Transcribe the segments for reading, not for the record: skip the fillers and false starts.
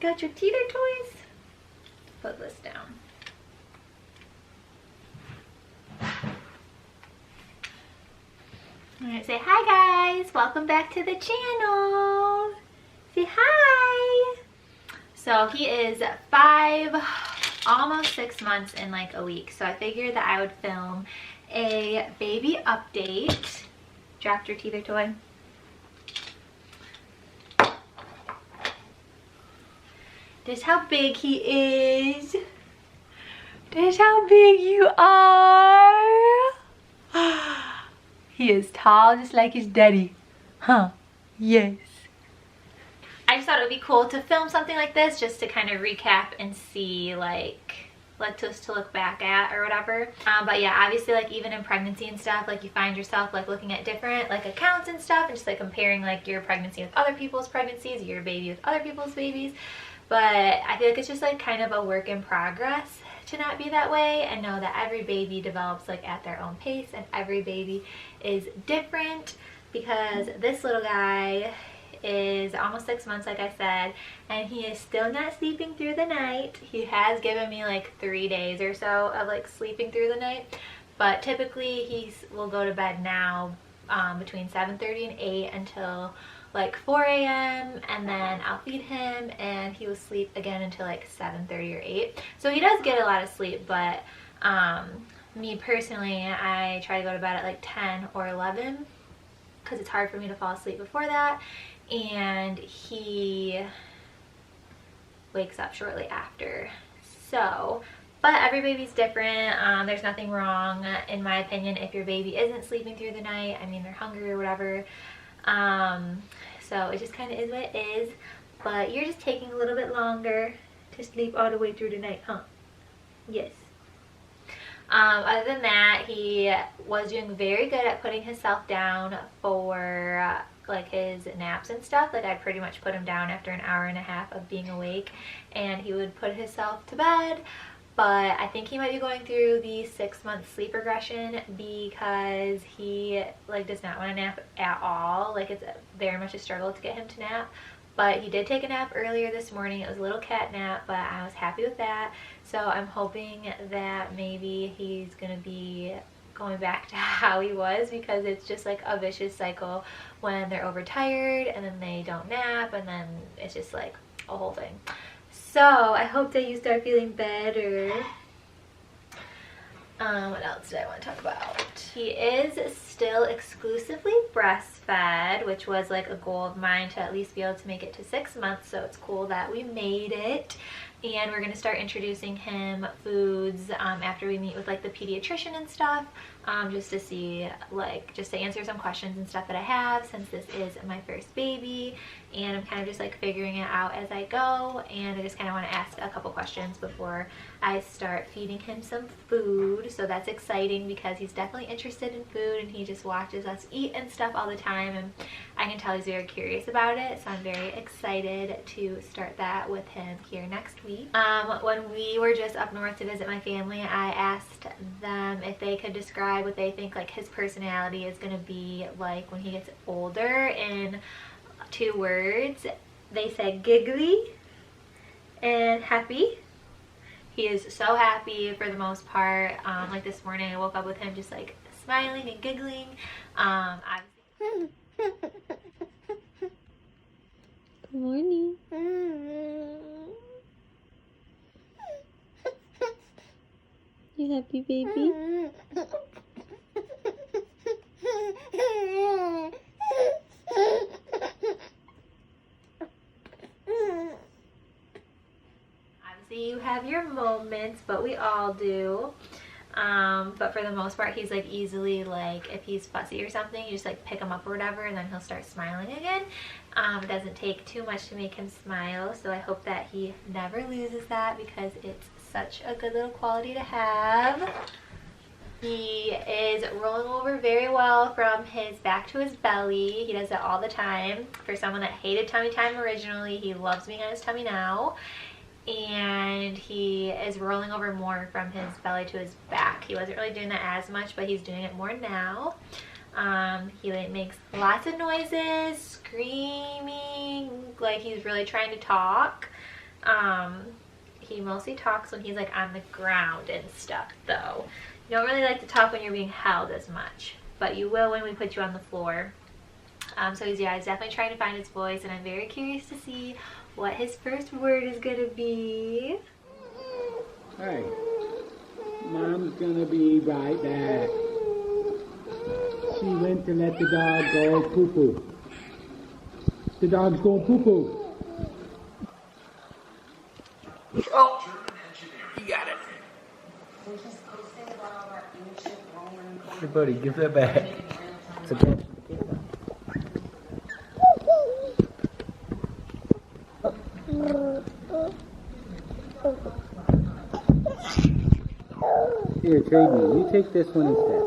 got your teeter toys. Put this down. Alright, say hi guys. Welcome back to the channel. Say hi. So he is 5, almost 6 months in like a week. So I figured that I would film a baby update. Dropped your teether toy. This is how big he is. This is how big you are. He is tall just like his daddy. Huh? Yes. I just thought it would be cool to film something like this just to kind of recap and see like just to look back at or whatever. But yeah, obviously like even in pregnancy and stuff, like you find yourself like looking at different like accounts and stuff and just like comparing like your pregnancy with other people's pregnancies, your baby with other people's babies. But I feel like it's just like kind of a work in progress to not be that way and know that every baby develops like at their own pace and every baby is different, because this little guy is almost 6 months like I said, and he is still not sleeping through the night. He has given me like 3 days or so of like sleeping through the night, but typically he will go to bed now between 7:30 and 8 until like 4 a.m. and then I'll feed him and he will sleep again until like 7:30 or 8. So he does get a lot of sleep, but me personally, I try to go to bed at like 10 or 11 because it's hard for me to fall asleep before that, and he wakes up shortly after. So but every baby's different. There's nothing wrong in my opinion if your baby isn't sleeping through the night. I mean, they're hungry or whatever. So it just kind of is what it is, but you're just taking a little bit longer to sleep all the way through the night, huh? Yes. Other than that, he was doing very good at putting himself down for like his naps and stuff. Like I pretty much put him down after an hour and a half of being awake and he would put himself to bed. But I think he might be going through the 6-month sleep regression because he like does not want to nap at all. Like it's very much a struggle to get him to nap. But he did take a nap earlier this morning. It was a little cat nap, but I was happy with that. So I'm hoping that maybe he's gonna be going back to how he was, because it's just like a vicious cycle when they're overtired and then they don't nap and then it's just like a whole thing. So I hope that you start feeling better. What else did I want to talk about? He is still exclusively breastfed, which was like a goal of mine to at least be able to make it to 6 months. So it's cool that we made it. And we're going to start introducing him foods after we meet with like the pediatrician and stuff, just to see like just to answer some questions and stuff that I have, since this is my first baby and I'm kind of just like figuring it out as I go, and I just kind of want to ask a couple questions before I start feeding him some food. So that's exciting because he's definitely interested in food and he just watches us eat and stuff all the time, and I can tell he's very curious about it. So I'm very excited to start that with him here next week. When we were just up north to visit my family, I asked them if they could describe what they think like his personality is going to be like when he gets older in 2 words. They said giggly and happy. He is so happy for the most part. Like this morning I woke up with him just like smiling and giggling. Good morning. You happy, baby? Obviously you have your moments, but we all do. But for the most part he's like easily, like if he's fussy or something, you just like pick him up or whatever and then he'll start smiling again. It doesn't take too much to make him smile, so I hope that he never loses that because it's such a good little quality to have. He is rolling over very well from his back to his belly. He does that all the time. For someone that hated tummy time originally, he loves being on his tummy now. And he is rolling over more from his belly to his back. He wasn't really doing that as much, but he's doing it more now. He makes lots of noises, screaming, like he's really trying to talk. He mostly talks when he's like on the ground and stuff though. You don't really like to talk when you're being held as much, but you will when we put you on the floor. So he's definitely trying to find his voice, and I'm very curious to see what his first word is gonna be. Hey, Mom's gonna be right back. She went to let the dog go poo-poo. The dog's going poo-poo. Oh, you got it. Hey, buddy, give that back. It's okay. Here, trade me. You take this one instead.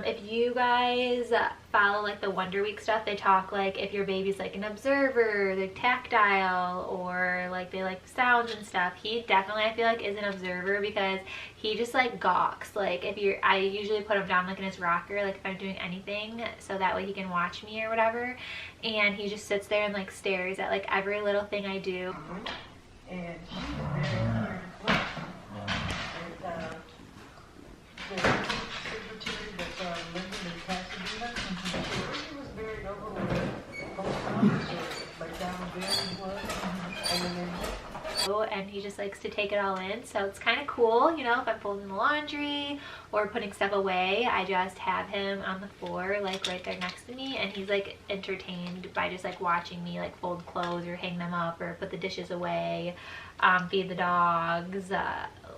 If you guys follow like the Wonder Week stuff, they talk like if your baby's like an observer, they're tactile, or like they like sounds and stuff. He definitely, I feel like, is an observer because he just like gawks. Like if you're, I usually put him down like in his rocker, like if I'm doing anything, so that way he can watch me or whatever. And he just sits there and like stares at like every little thing I do. And she was very here to play. And the secretary that's living in Pasadena, she was very overwhelmed. Like down there he was, and then and he just likes to take it all in, so it's kind of cool, you know. If I'm folding the laundry or putting stuff away, I just have him on the floor like right there next to me, and he's like entertained by just like watching me like fold clothes or hang them up or put the dishes away, feed the dogs,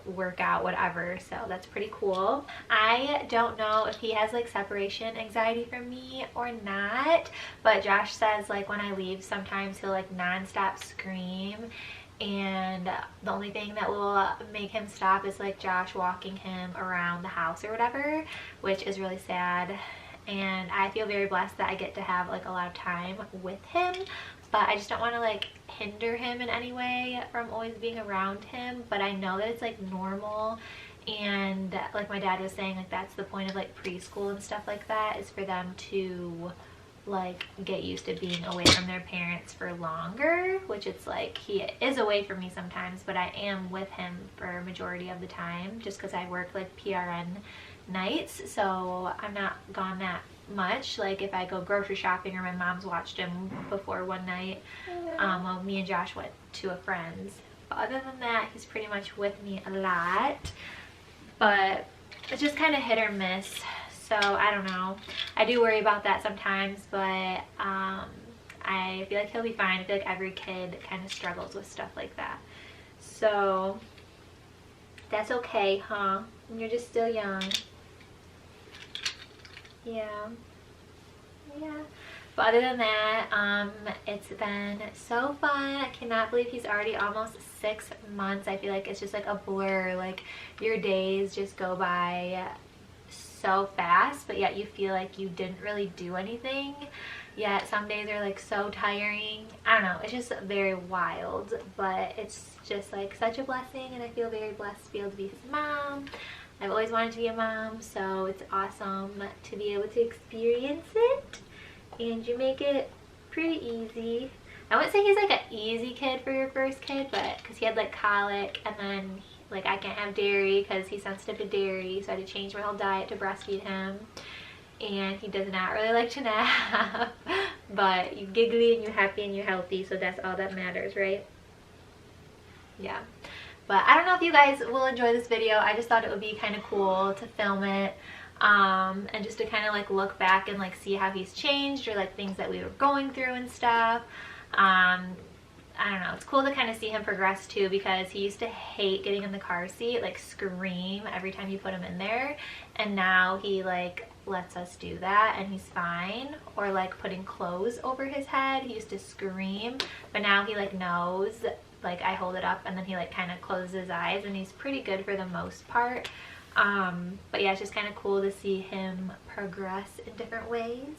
work out, whatever. So that's pretty cool. I don't know if he has like separation anxiety from me or not, but Josh says like when I leave sometimes he'll like non-stop scream, and the only thing that will make him stop is like Josh walking him around the house or whatever, which is really sad. And I feel very blessed that I get to have like a lot of time with him, but I just don't want to like hinder him in any way from always being around him. But I know that it's like normal, and like my dad was saying, like that's the point of like preschool and stuff like that, is for them to like get used to being away from their parents for longer, which it's like he is away from me sometimes, but I am with him for a majority of the time just because I work like PRN nights, so I'm not gone that much. Like if I go grocery shopping, or my mom's watched him before one night, well, me and Josh went to a friend's, but other than that he's pretty much with me a lot. But it's just kind of hit or miss, so I don't know. I do worry about that sometimes, but I feel like he'll be fine. I feel like every kid kind of struggles with stuff like that, so that's okay, huh? You're just still young. Yeah. But other than that, it's been so fun. I cannot believe he's already almost 6 months. I feel like it's just like a blur. Like your days just go by so fast, but yet you feel like you didn't really do anything. Yet some days are like so tiring. I don't know, it's just very wild, but it's just like such a blessing, and I feel very blessed to be able to be his mom. I've always wanted to be a mom, so it's awesome to be able to experience it, and you make it pretty easy. I wouldn't say he's like an easy kid for your first kid, but because he had like colic, and then like I can't have dairy because he's sensitive to dairy, so I had to change my whole diet to breastfeed him. And he does not really like to nap, but you're giggly and you're happy and you're healthy, so that's all that matters, right? Yeah. But I don't know if you guys will enjoy this video. I just thought it would be kind of cool to film it, and just to kind of like look back and like see how he's changed, or like things that we were going through and stuff. I don't know, it's cool to kind of see him progress too, because he used to hate getting in the car seat, like scream every time you put him in there, and now he like lets us do that and he's fine. Or like putting clothes over his head, he used to scream, but now he like knows, like I hold it up and then he like kind of closes his eyes, and he's pretty good for the most part. But yeah, it's just kind of cool to see him progress in different ways.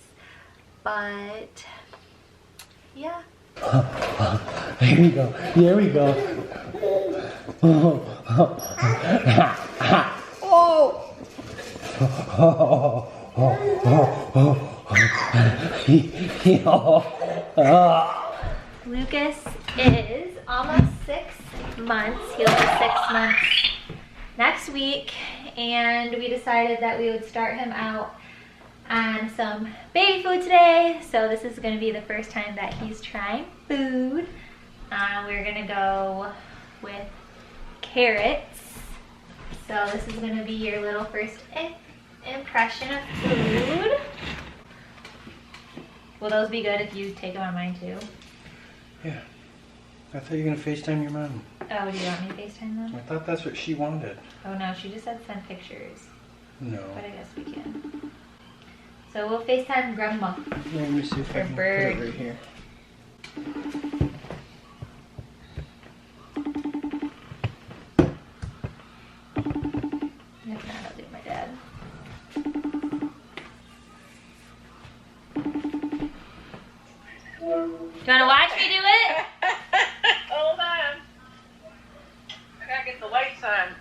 But yeah. Here we go. Here we go. Oh. Lucas is almost 6 months. He'll be 6 months next week, and we decided that we would start him out on some baby food today. So this is going to be the first time that he's trying food. We're going to go with carrots. So this is going to be your little first impression of food. Will those be good if you take them on mine too? Yeah. I thought you were going to FaceTime your mom. Oh, do you want me to FaceTime them? I thought that's what she wanted. Oh no, she just said send pictures. No. But I guess we can. So we'll FaceTime Grandma. Let me see if I Or can bird. put it right here. If not, I'll do my dad. Do you want to watch me do it? Hold on. I gotta get the lights on.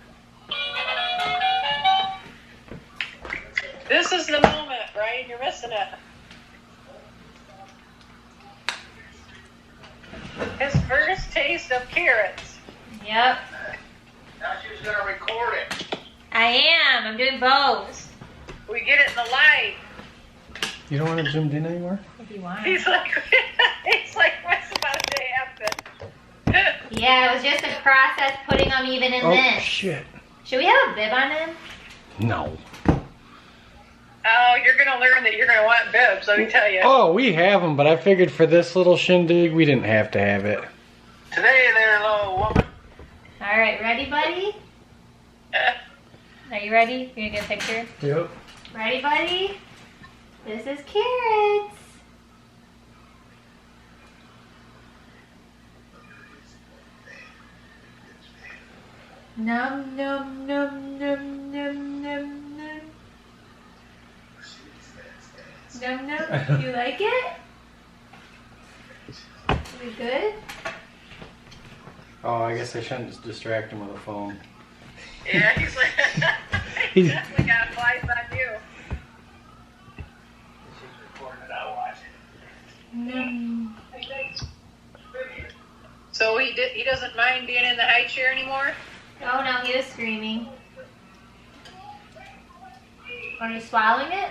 This is the moment, right? You're missing it. His first taste of carrots. Yep. Now she's gonna record it. I am. I'm doing both. We get it in the light. You don't want it zoomed in anymore? If you want. He's like, what's about to happen? Yeah, it was just a process putting them even in Oh, this. shit. Should we have a bib on him? No. Oh, you're gonna learn that you're gonna want bibs, let me tell you. Oh, we have them, but I figured for this little shindig, we didn't have to have it. Today there, little woman. All right, ready, buddy? Are you ready? You're gonna get a picture? Yep. Ready, buddy? This is carrots. Num num num num num num num. Num num. You like it? Is it good? Oh, I guess I shouldn't just distract him with a phone. Yeah, he's like, He's- definitely got flies on you. She's recording it. I'll watch it. Num. So he doesn't mind being in the high chair anymore? Oh no, he was screaming. Are you swallowing it?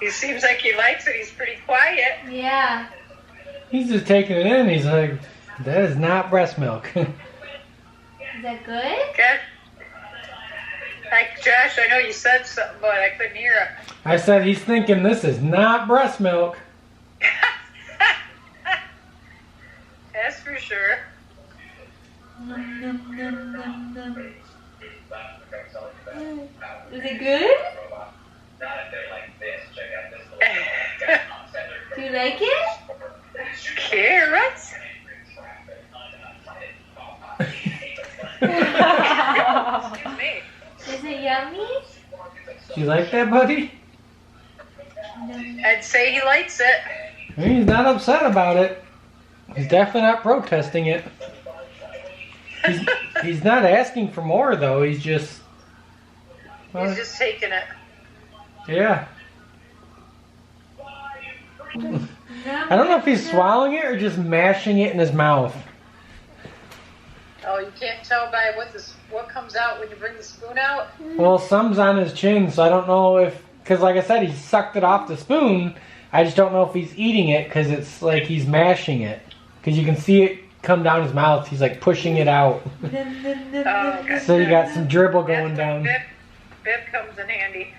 He seems like he likes it. He's pretty quiet. Yeah. He's just taking it in. He's like, that is not breast milk. Is that good? Okay. Like, Josh, I know you said something, but I couldn't hear it. I said, he's thinking this is not breast milk. That's for sure. Num, num, num, num, num. Is it good? Do you like it? Carrots? Excuse me. Is it yummy? Do you like that, buddy? I'd say he likes it. He's not upset about it. He's definitely not protesting it. He's not asking for more, though. He's just... He's just taking it. Yeah. I don't know if he's swallowing it or just mashing it in his mouth. Oh, you can't tell by what comes out when you bring the spoon out? Well, some's on his chin, so I don't know if... Because like I said, he sucked it off the spoon. I just don't know if he's eating it because it's like he's mashing it. Because you can see it come down his mouth. He's like pushing it out. Oh, gotcha. So you got some dribble going down. Bib comes in handy.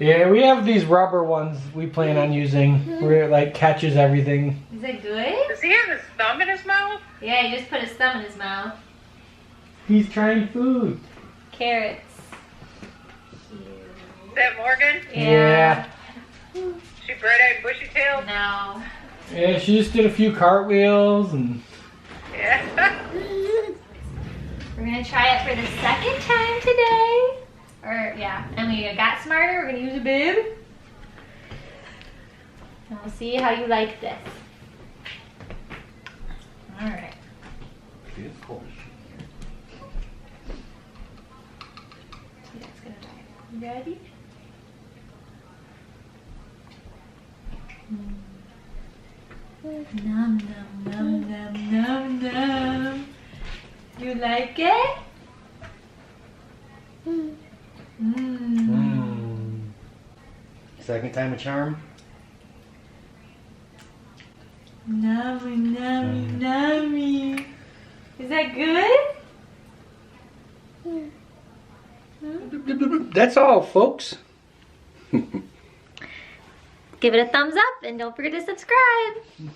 Yeah, we have these rubber ones we plan on using where it like catches everything. Is it good? Does he have his thumb in his mouth? Yeah, he just put his thumb in his mouth. He's trying food. Carrots. Is that Morgan? Yeah. She bright-eyed, bushy-tailed? No. Yeah, she just did a few cartwheels and... Yeah. We're gonna try it for the second time today. Or, yeah, and we got smarter. We're gonna use a bib. And we'll see how you like this. Alright. Beautiful. See, that's Daddy? Nom nom nom nom nom nom. You like it? Second time a charm. Nummy, nummy, nummy. Is that good? That's all, folks. Give it a thumbs up and don't forget to subscribe.